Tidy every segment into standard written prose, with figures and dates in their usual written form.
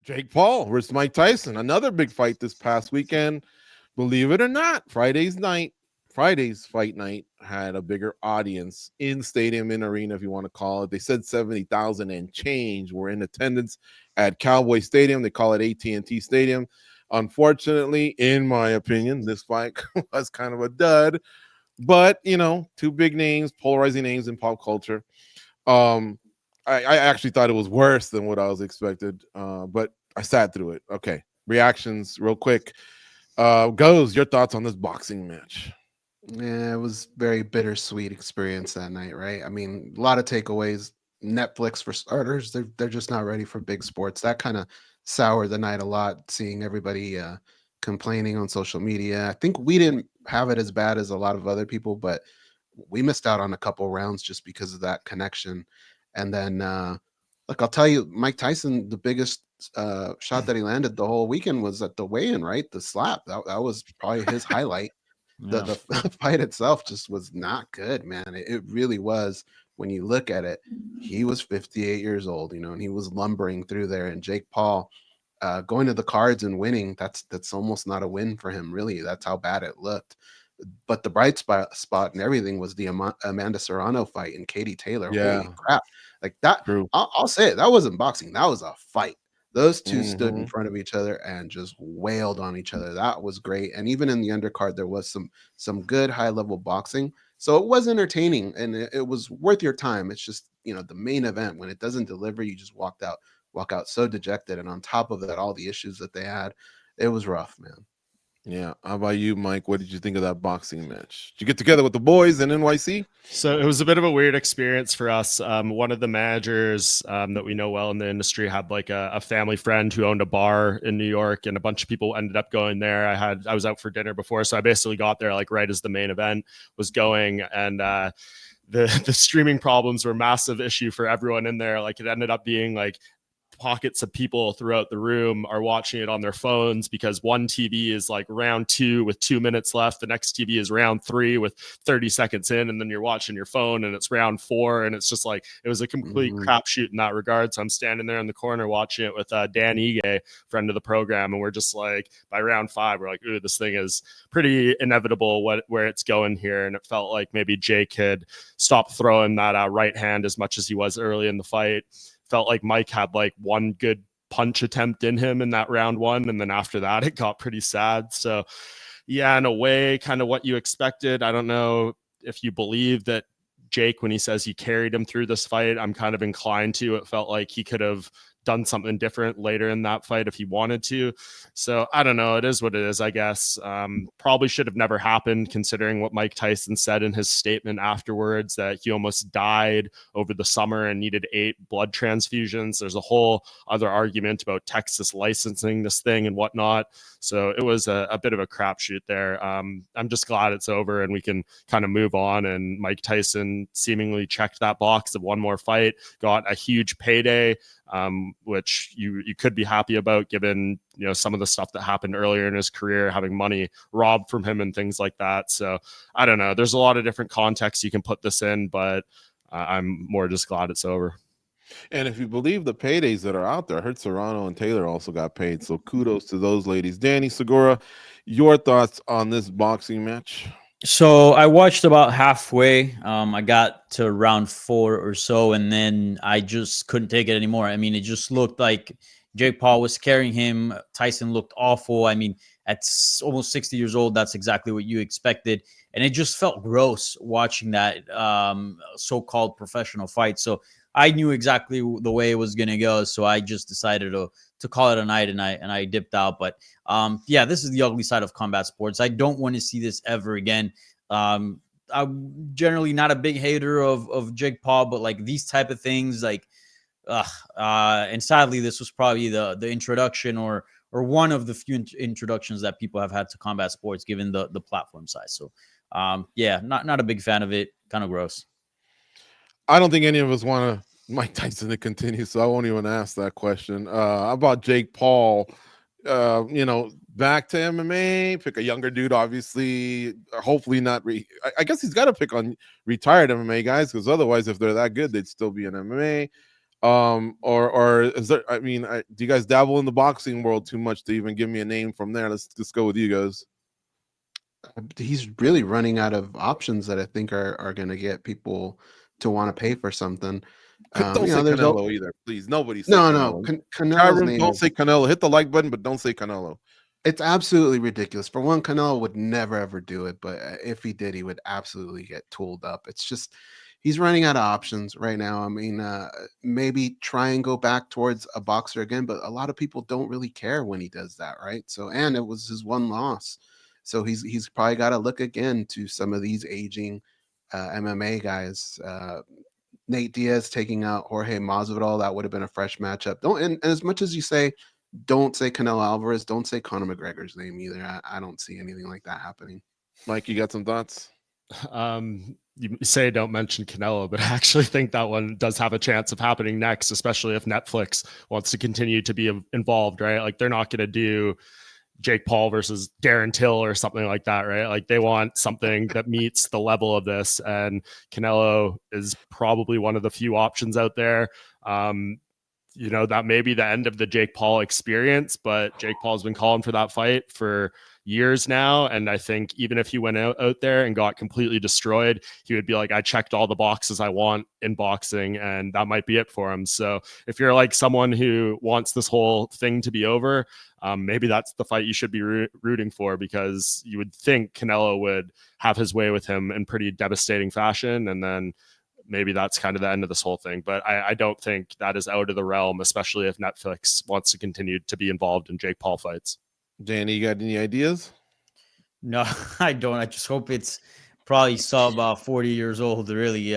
Jake Paul versus Mike Tyson, another big fight this past weekend. Believe it or not, Friday's fight night had a bigger audience in stadium, in arena, if you want to call it. They said 70,000 and change were in attendance at Cowboy Stadium. They call it AT&T Stadium. Unfortunately, in my opinion, this fight was kind of a dud. But, two big names, polarizing names in pop culture. I actually thought it was worse than what I was expected, but I sat through it. Okay, reactions real quick. Goes, your thoughts on this boxing match? Yeah, it was very bittersweet experience that night, right? I mean, a lot of takeaways. Netflix for starters, they're just not ready for big sports. That kind of soured the night a lot, seeing everybody complaining on social media. I think we didn't have it as bad as a lot of other people, but we missed out on a couple rounds just because of that connection. And then look, I'll tell you, Mike Tyson, the biggest shot that he landed the whole weekend was at the weigh-in, right? The slap. That was probably his highlight. Yeah. The fight itself just was not good, man. It really was. When you look at it, he was 58 years old, and he was lumbering through there. And Jake Paul going to the cards and winning, that's almost not a win for him, really. That's how bad it looked. But the bright spot and everything was the Amanda Serrano fight and Katie Taylor. Yeah. Holy crap. Like that, True. I'll say it. That wasn't boxing. That was a fight. Those two stood in Mhm. front of each other and just wailed on each other. That was great. And even in the undercard, there was some good high level boxing. So it was entertaining and it was worth your time. It's just, the main event, when it doesn't deliver, you just walk out so dejected. And on top of that, all the issues that they had, it was rough, man. Yeah. How about you, Mike? What did you think of that boxing match? Did you get together with the boys in NYC? So it was a bit of a weird experience for us. One of the managers that we know well in the industry had like a family friend who owned a bar in New York, and a bunch of people ended up going there. I was out for dinner before, so I basically got there like right as the main event was going, and the streaming problems were a massive issue for everyone in there. Like it ended up being like pockets of people throughout the room are watching it on their phones because one TV is like round 2 with 2 minutes left. The next TV is round 3 with 30 seconds in. And then you're watching your phone and it's round 4. And it's just like, it was a complete crapshoot in that regard. So I'm standing there in the corner watching it with Dan Ige, friend of the program. And we're just like, by round 5, we're like, ooh, this thing is pretty inevitable where it's going here. And it felt like maybe Jake had stopped throwing that right hand as much as he was early in the fight. Felt like Mike had like one good punch attempt in him in that round 1. And then after that, it got pretty sad. So yeah, in a way, kind of what you expected. I don't know if you believe that Jake, when he says he carried him through this fight, I'm kind of inclined to. It felt like he could have done something different later in that fight if he wanted to. So I don't know. It is what it is, I guess. Probably should have never happened, considering what Mike Tyson said in his statement afterwards, that he almost died over the summer and needed 8 blood transfusions. There's a whole other argument about Texas licensing this thing and whatnot. So it was a bit of a crapshoot there. I'm just glad it's over and we can kind of move on. And Mike Tyson seemingly checked that box of one more fight, got a huge payday, which you could be happy about, given some of the stuff that happened earlier in his career, having money robbed from him and things like that. So I don't know. There's a lot of different contexts you can put this in, but I'm more just glad it's over. And if you believe the paydays that are out there, I heard Serrano and Taylor also got paid. So kudos to those ladies. Danny Segura, your thoughts on this boxing match? So I watched about halfway. I got to round 4 or so, and then I just couldn't take it anymore. I mean, it just looked like Jake Paul was carrying him. Tyson looked awful. I mean, at almost 60 years old, that's exactly what you expected. And it just felt gross watching that so-called professional fight. So I knew exactly the way it was going to go. So I just decided to call it a night, and I dipped out. But yeah, this is the ugly side of combat sports. I don't want to see this ever again. I'm generally not a big hater of Jake Paul, but like these type of things, like, and sadly, this was probably the introduction or one of the few introductions that people have had to combat sports, given the platform size. So yeah, not a big fan of it. Kind of gross. I don't think any of us want Mike Tyson to continue, so I won't even ask that question. How about Jake Paul? Back to MMA, pick a younger dude, obviously, hopefully not. I guess he's got to pick on retired MMA guys, because otherwise, if they're that good, they'd still be in MMA. Or is there? I mean, do you guys dabble in the boxing world too much to even give me a name from there? Let's just go with you guys. He's really running out of options that I think are going to get people to want to pay for something. Don't say There's Canelo either, please. Nobody say no. Canelo. Canelo's name Don't is, say Canelo. Hit the like button, but don't say Canelo. it's absolutely ridiculous. For one, Canelo would never ever do it, but if he did, he would absolutely get tooled up. It's just he's running out of options right now. I mean, maybe try and go back towards a boxer again, but a lot of people don't really care when he does that, right? So, and it was his one loss, so he's probably got to look again to some of these aging MMA guys. Nate Diaz taking out Jorge Masvidal, that would have been a fresh matchup. Don't and as much as you say, don't say Canelo Alvarez, don't say Conor McGregor's name either. I don't see anything like that happening. Mike, you got some thoughts? You say don't mention Canelo, but I actually think that one does have a chance of happening next, especially if Netflix wants to continue to be involved, right? Like they're not going to do Jake Paul versus Darren Till or something like that, right? Like they want something that meets the level of this, and Canelo is probably one of the few options out there. That may be the end of the Jake Paul experience, but Jake Paul's been calling for that fight for years now. And I think even if he went out there and got completely destroyed, he would be like, I checked all the boxes I want in boxing, and that might be it for him. So if you're like someone who wants this whole thing to be over, maybe that's the fight you should be rooting for, because you would think Canelo would have his way with him in pretty devastating fashion. And then maybe that's kind of the end of this whole thing. But I don't think that is out of the realm, especially if Netflix wants to continue to be involved in Jake Paul fights. Danny, you got any ideas? No, I don't. I just hope it's probably about 40 years old. Really,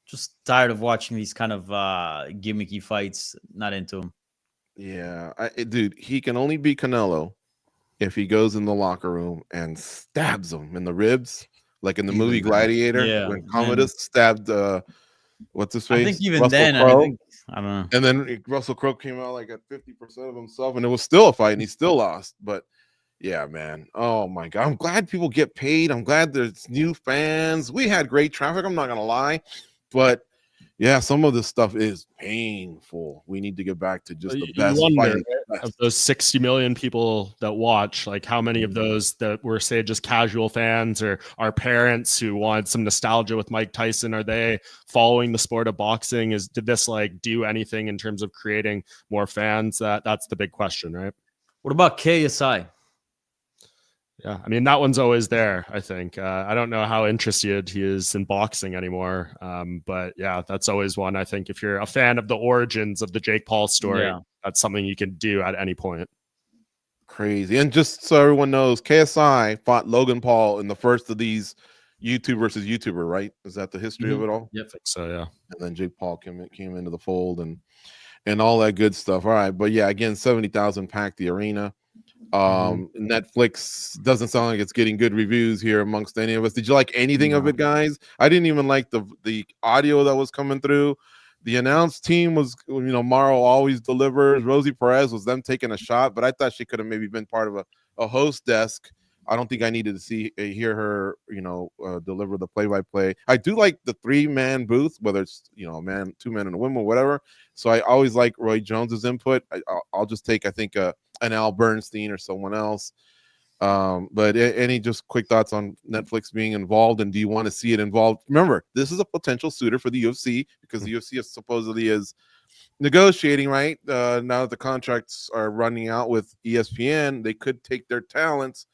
just tired of watching these kind of gimmicky fights. Not into them. Yeah, dude, he can only beat Canelo if he goes in the locker room and stabs him in the ribs, like in the movie Gladiator, yeah, when Commodus stabbed what's his face? I think even Russell then, Crowe. I don't know. And then Russell Crowe came out like at 50% of himself, and it was still a fight, and he still lost. But yeah, man. Oh my God. I'm glad people get paid. I'm glad there's new fans. We had great traffic. I'm not gonna lie, but yeah, some of this stuff is painful. We need to get back to just the best fighting. Of those 60 million people that watch, like how many of those that were, say, just casual fans or our parents who wanted some nostalgia with Mike Tyson, are they following the sport of boxing? Did this like do anything in terms of creating more fans? That's the big question, right? What about KSI? Yeah, I mean, that one's always there, I think. I don't know how interested he is in boxing anymore. But yeah, that's always one. I think if you're a fan of the origins of the Jake Paul story, that's something you can do at any point. Crazy. And just so everyone knows, KSI fought Logan Paul in the first of these YouTube versus YouTuber, right? Is that the history of it all? Yep. I think so, yeah. And then Jake Paul came into the fold and all that good stuff. All right. But yeah, again, 70,000 packed the arena. Netflix doesn't sound like it's getting good reviews here amongst any of us. Did you like anything of it, guys? I didn't even like the audio that was coming through. The announced team was, Morrow always delivers. Rosie Perez was them taking a shot, but I thought she could have maybe been part of a host desk. I don't think I needed to hear her, deliver the play-by-play. I do like the 3-man booth, whether it's, a man, 2 men and a woman, whatever. So I always like Roy Jones's input. I'll just take, I think, an Al Bernstein or someone else. But any just quick thoughts on Netflix being involved, and do you want to see it involved? Remember, this is a potential suitor for the UFC, because the UFC supposedly is negotiating, right? Now that the contracts are running out with ESPN, they could take their talents,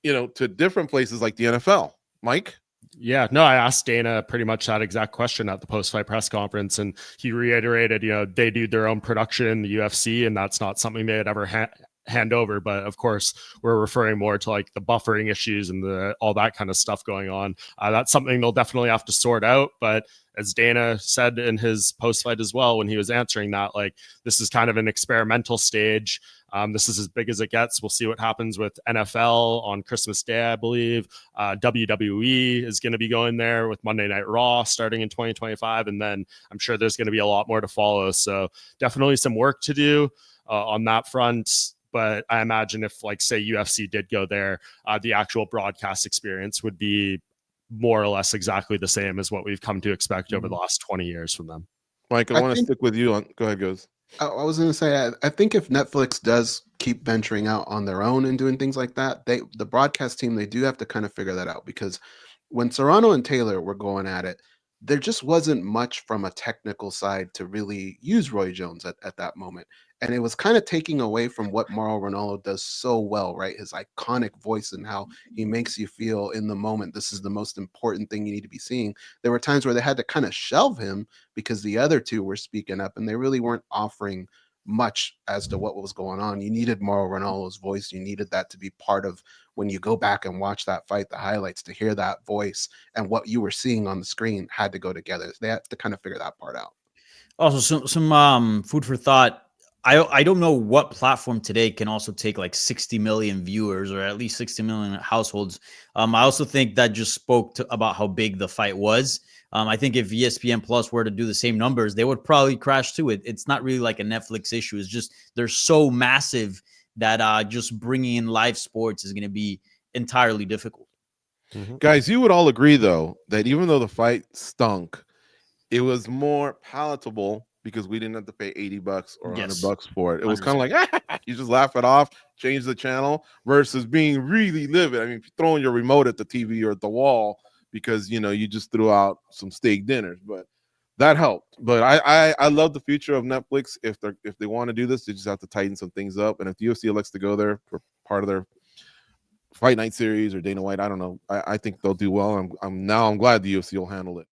to different places like the NFL. Mike? Yeah, no, I asked Dana pretty much that exact question at the post-fight press conference, and he reiterated, they do their own production in the UFC, and that's not something they'd ever hand over. But of course, we're referring more to like the buffering issues and all that kind of stuff going on. That's something they'll definitely have to sort out. But as Dana said in his post-fight as well, when he was answering that, like, this is kind of an experimental stage. This is as big as it gets. We'll see what happens with NFL on Christmas Day, I believe. WWE is going to be going there with Monday Night Raw starting in 2025. And then I'm sure there's going to be a lot more to follow. So definitely some work to do on that front. But I imagine if, like, say, UFC did go there, the actual broadcast experience would be more or less exactly the same as what we've come to expect over the last 20 years from them. Mike, I I want to think stick with you on. Go ahead, goes. I was going to say, I think if Netflix does keep venturing out on their own and doing things like that, the broadcast team, they do have to kind of figure that out, because when Serrano and Taylor were going at it, there just wasn't much from a technical side to really use Roy Jones at that moment. And it was kind of taking away from what Mauro Ranallo does so well, right? His iconic voice and how he makes you feel in the moment. This is the most important thing you need to be seeing. There were times where they had to kind of shelve him because the other two were speaking up and they really weren't offering much as to what was going on. You needed Mauro Ranallo's voice. You needed that to be part of when you go back and watch that fight, the highlights, to hear that voice and what you were seeing on the screen had to go together. They had to kind of figure that part out. Also, some food for thought. I don't know what platform today can also take like 60 million viewers or at least 60 million households. I also think that just spoke about how big the fight was. I think if ESPN Plus were to do the same numbers, they would probably crash to it. It's not really like a Netflix issue. It's just they're so massive that just bringing in live sports is going to be entirely difficult. Guys, you would all agree though that even though the fight stunk, it was more palatable because we didn't have to pay $80 or Yes. $100 for it. It was 100%. kind of like you just laugh it off, change the channel, versus being really livid. I mean, throwing your remote at the TV or at the wall because you just threw out some steak dinners, but that helped. But I love the future of Netflix. If they want to do this, they just have to tighten some things up. And if the UFC elects to go there for part of their Fight Night series or Dana White, I don't know. I think they'll do well. I'm glad the UFC will handle it.